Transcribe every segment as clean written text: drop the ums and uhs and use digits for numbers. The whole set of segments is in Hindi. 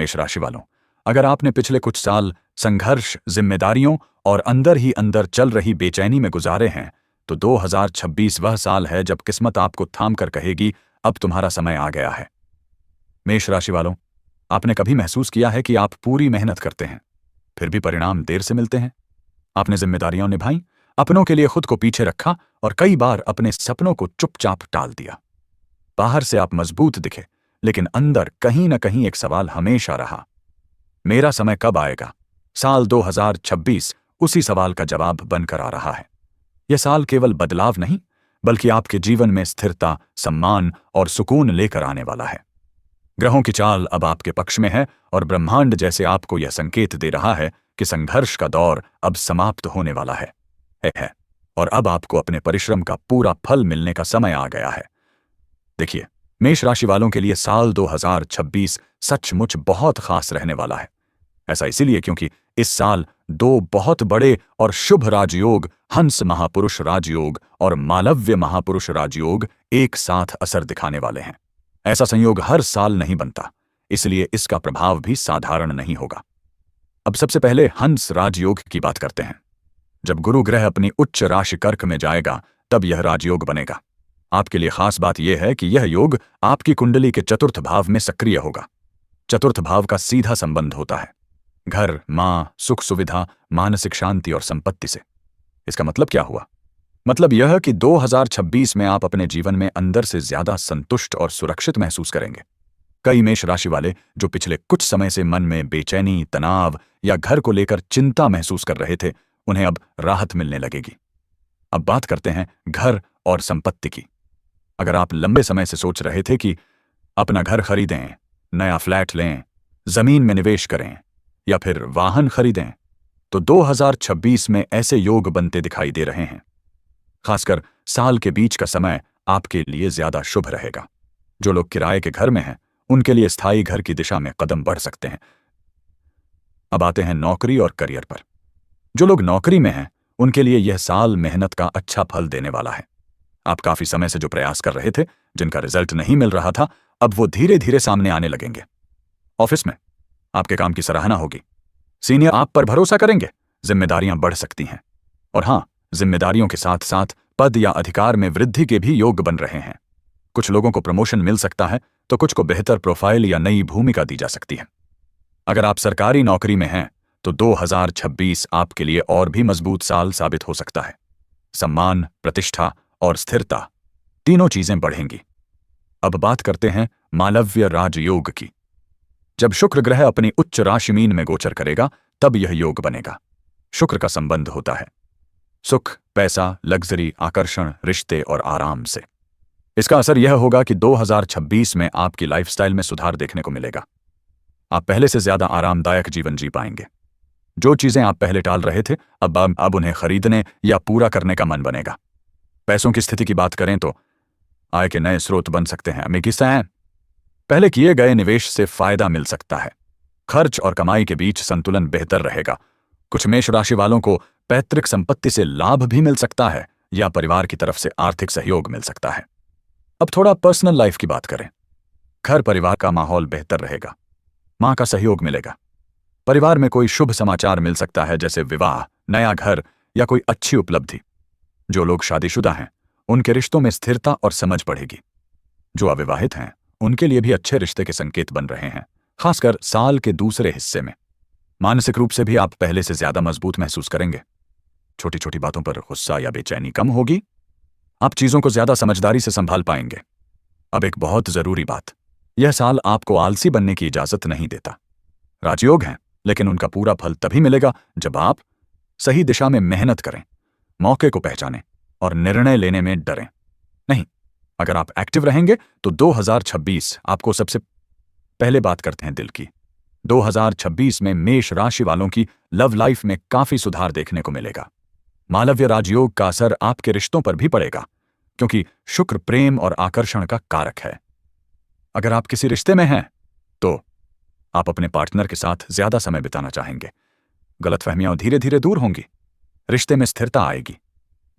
मेष राशि वालों, अगर आपने पिछले कुछ साल संघर्ष, जिम्मेदारियों और अंदर ही अंदर चल रही बेचैनी में गुजारे हैं, तो 2026 वह साल है जब किस्मत आपको थाम कर कहेगी, अब तुम्हारा समय आ गया है। मेष राशि वालों, आपने कभी महसूस किया है कि आप पूरी मेहनत करते हैं, फिर भी परिणाम देर से मिलते हैं? आपने जिम्मेदारियां निभाई, अपनों के लिए खुद को पीछे रखा और कई बार अपने सपनों को चुपचाप टाल दिया। बाहर से आप मजबूत दिखे, लेकिन अंदर कहीं न कहीं एक सवाल हमेशा रहा, मेरा समय कब आएगा? साल 2026 उसी सवाल का जवाब बनकर आ रहा है। यह साल केवल बदलाव नहीं, बल्कि आपके जीवन में स्थिरता, सम्मान और सुकून लेकर आने वाला है। ग्रहों की चाल अब आपके पक्ष में है और ब्रह्मांड जैसे आपको यह संकेत दे रहा है कि संघर्ष का दौर अब समाप्त होने वाला है। और अब आपको अपने परिश्रम का पूरा फल मिलने का समय आ गया है। देखिए, मेष राशि वालों के लिए साल 2026 सचमुच बहुत खास रहने वाला है। ऐसा इसीलिए क्योंकि इस साल दो बहुत बड़े और शुभ राजयोग, हंस महापुरुष राजयोग और मालव्य महापुरुष राजयोग, एक साथ असर दिखाने वाले हैं। ऐसा संयोग हर साल नहीं बनता, इसलिए इसका प्रभाव भी साधारण नहीं होगा। अब सबसे पहले हंस राजयोग की बात करते हैं। जब गुरु ग्रह अपनी उच्च राशि कर्क में जाएगा, तब यह राजयोग बनेगा। आपके लिए खास बात यह है कि यह योग आपकी कुंडली के चतुर्थ भाव में सक्रिय होगा। चतुर्थ भाव का सीधा संबंध होता है घर, मां, सुख सुविधा, मानसिक शांति और संपत्ति से। इसका मतलब क्या हुआ? मतलब यह कि 2026 में आप अपने जीवन में अंदर से ज्यादा संतुष्ट और सुरक्षित महसूस करेंगे। कई मेष राशि वाले जो पिछले कुछ समय से मन में बेचैनी, तनाव या घर को लेकर चिंता महसूस कर रहे थे, उन्हें अब राहत मिलने लगेगी। अब बात करते हैं घर और संपत्ति की। अगर आप लंबे समय से सोच रहे थे कि अपना घर खरीदें, नया फ्लैट लें, जमीन में निवेश करें या फिर वाहन खरीदें, तो 2026 में ऐसे योग बनते दिखाई दे रहे हैं। खासकर साल के बीच का समय आपके लिए ज्यादा शुभ रहेगा। जो लोग किराए के घर में हैं, उनके लिए स्थायी घर की दिशा में कदम बढ़ सकते हैं। अब आते हैं नौकरी और करियर पर। जो लोग नौकरी में हैं, उनके लिए यह साल मेहनत का अच्छा फल देने वाला है। आप काफी समय से जो प्रयास कर रहे थे, जिनका रिजल्ट नहीं मिल रहा था, अब वो धीरे धीरे सामने आने लगेंगे। ऑफिस में आपके काम की सराहना होगी, सीनियर आप पर भरोसा करेंगे, जिम्मेदारियां बढ़ सकती हैं। और हां, जिम्मेदारियों के साथ साथ पद या अधिकार में वृद्धि के भी योग बन रहे हैं। कुछ लोगों को प्रमोशन मिल सकता है, तो कुछ को बेहतर प्रोफाइल या नई भूमिका दी जा सकती है। अगर आप सरकारी नौकरी में हैं, तो 2026 आपके लिए और भी मजबूत साल साबित हो सकता है। सम्मान, प्रतिष्ठा और स्थिरता, तीनों चीजें बढ़ेंगी। अब बात करते हैं मालव्य राजयोग की। जब शुक्र ग्रह अपनी उच्च राशि मीन में गोचर करेगा, तब यह योग बनेगा। शुक्र का संबंध होता है सुख, पैसा, लग्जरी, आकर्षण, रिश्ते और आराम से। इसका असर यह होगा कि 2026 में आपकी लाइफस्टाइल में सुधार देखने को मिलेगा। आप पहले से ज्यादा आरामदायक जीवन जी पाएंगे। जो चीजें आप पहले टाल रहे थे, अब उन्हें खरीदने या पूरा करने का मन बनेगा। पैसों की स्थिति की बात करें तो आय के नए स्रोत बन सकते हैं। पहले किए गए निवेश से फायदा मिल सकता है। खर्च और कमाई के बीच संतुलन बेहतर रहेगा। कुछ मेष राशि वालों को पैतृक संपत्ति से लाभ भी मिल सकता है या परिवार की तरफ से आर्थिक सहयोग मिल सकता है। अब थोड़ा पर्सनल लाइफ की बात करें। घर परिवार का माहौल बेहतर रहेगा। मां का सहयोग मिलेगा। परिवार में कोई शुभ समाचार मिल सकता है, जैसे विवाह, नया घर या कोई अच्छी उपलब्धि। जो लोग शादीशुदा हैं, उनके रिश्तों में स्थिरता और समझ बढ़ेगी। जो अविवाहित हैं, उनके लिए भी अच्छे रिश्ते के संकेत बन रहे हैं, खासकर साल के दूसरे हिस्से में। मानसिक रूप से भी आप पहले से ज्यादा मजबूत महसूस करेंगे। छोटी छोटी बातों पर गुस्सा या बेचैनी कम होगी। आप चीजों को ज्यादा समझदारी से संभाल पाएंगे। अब एक बहुत जरूरी बात, यह साल आपको आलसी बनने की इजाजत नहीं देता। राजयोग हैं, लेकिन उनका पूरा फल तभी मिलेगा जब आप सही दिशा में मेहनत करें, मौके को पहचानें और निर्णय लेने में डरें नहीं। अगर आप एक्टिव रहेंगे तो 2026 आपको सबसे पहले बात करते हैं दिल की। 2026 में मेष राशि वालों की लव लाइफ में काफी सुधार देखने को मिलेगा। मालव्य राजयोग का असर आपके रिश्तों पर भी पड़ेगा, क्योंकि शुक्र प्रेम और आकर्षण का कारक है। अगर आप किसी रिश्ते में हैं, तो आप अपने पार्टनर के साथ ज्यादा समय बिताना चाहेंगे। गलतफहमियां धीरे धीरे दूर होंगी। रिश्ते में स्थिरता आएगी।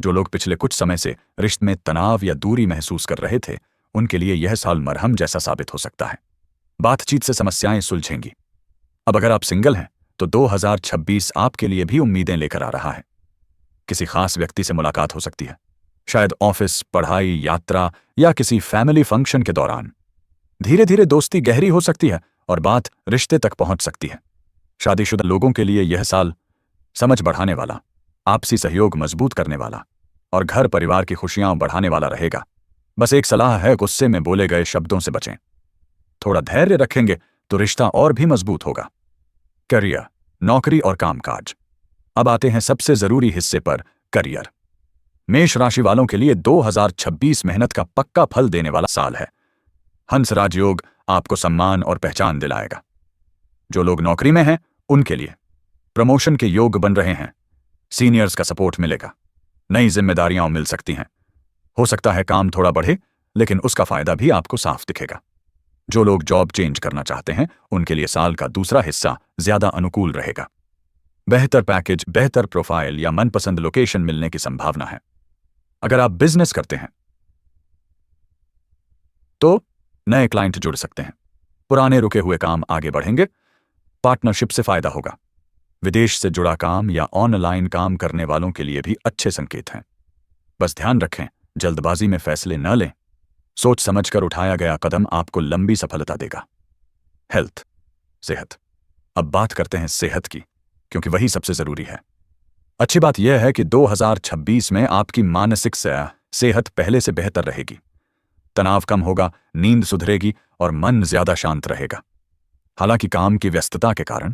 जो लोग पिछले कुछ समय से रिश्ते में तनाव या दूरी महसूस कर रहे थे, उनके लिए यह साल मरहम जैसा साबित हो सकता है। बातचीत से समस्याएं सुलझेंगी। अब अगर आप सिंगल हैं तो 2026 आपके लिए भी उम्मीदें लेकर आ रहा है। किसी खास व्यक्ति से मुलाकात हो सकती है, शायद ऑफिस, पढ़ाई, यात्रा या किसी फैमिली फंक्शन के दौरान। धीरे धीरे दोस्ती गहरी हो सकती है और बात रिश्ते तक पहुंच सकती है। शादीशुदा लोगों के लिए यह साल समझ बढ़ाने वाला, आपसी सहयोग मजबूत करने वाला और घर परिवार की खुशियां बढ़ाने वाला रहेगा। बस एक सलाह है, गुस्से में बोले गए शब्दों से बचें। थोड़ा धैर्य रखेंगे तो रिश्ता और भी मजबूत होगा। करियर, नौकरी और कामकाज। अब आते हैं सबसे जरूरी हिस्से पर, करियर। मेष राशि वालों के लिए 2026 मेहनत का पक्का फल देने वाला साल है। हंस राजयोग आपको सम्मान और पहचान दिलाएगा। जो लोग नौकरी में हैं उनके लिए प्रमोशन के योग बन रहे हैं, सीनियर्स का सपोर्ट मिलेगा, नई जिम्मेदारियां मिल सकती हैं। हो सकता है काम थोड़ा बढ़े, लेकिन उसका फायदा भी आपको साफ दिखेगा। जो लोग जॉब चेंज करना चाहते हैं उनके लिए साल का दूसरा हिस्सा ज्यादा अनुकूल रहेगा। बेहतर पैकेज, बेहतर प्रोफाइल या मनपसंद लोकेशन मिलने की संभावना है। अगर आप बिजनेस करते हैं तो नए क्लाइंट जुड़ सकते हैं, पुराने रुके हुए काम आगे बढ़ेंगे, पार्टनरशिप से फायदा होगा। विदेश से जुड़ा काम या ऑनलाइन काम करने वालों के लिए भी अच्छे संकेत हैं। बस ध्यान रखें, जल्दबाजी में फैसले न लें। सोच समझकर उठाया गया कदम आपको लंबी सफलता देगा। हेल्थ, सेहत। अब बात करते हैं सेहत की, क्योंकि वही सबसे जरूरी है। अच्छी बात यह है कि 2026 में आपकी मानसिक सेहत पहले से बेहतर रहेगी। तनाव कम होगा, नींद सुधरेगी और मन ज्यादा शांत रहेगा। हालांकि काम की व्यस्तता के कारण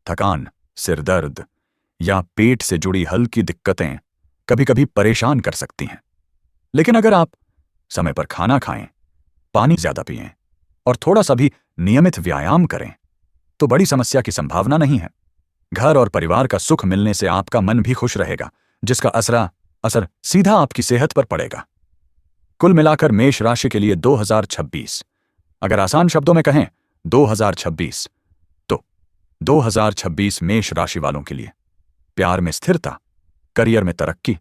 थकान, सिर दर्द या पेट से जुड़ी हल्की दिक्कतें कभी कभी परेशान कर सकती हैं। लेकिन अगर आप समय पर खाना खाएं, पानी ज्यादा पिएं और थोड़ा सा भी नियमित व्यायाम करें तो बड़ी समस्या की संभावना नहीं है। घर और परिवार का सुख मिलने से आपका मन भी खुश रहेगा, जिसका असर सीधा आपकी सेहत पर पड़ेगा। कुल मिलाकर मेष राशि के लिए 2026, अगर आसान शब्दों में कहें 2026, तो 2026 मेष राशि वालों के लिए प्यार में स्थिरता, करियर में तरक्की,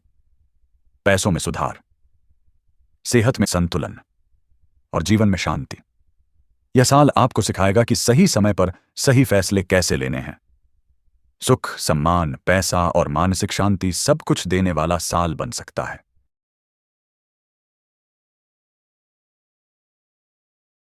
पैसों में सुधार, सेहत में संतुलन और जीवन में शांति। यह साल आपको सिखाएगा कि सही समय पर सही फैसले कैसे लेने हैं। सुख, सम्मान, पैसा और मानसिक शांति सब कुछ देने वाला साल बन सकता है।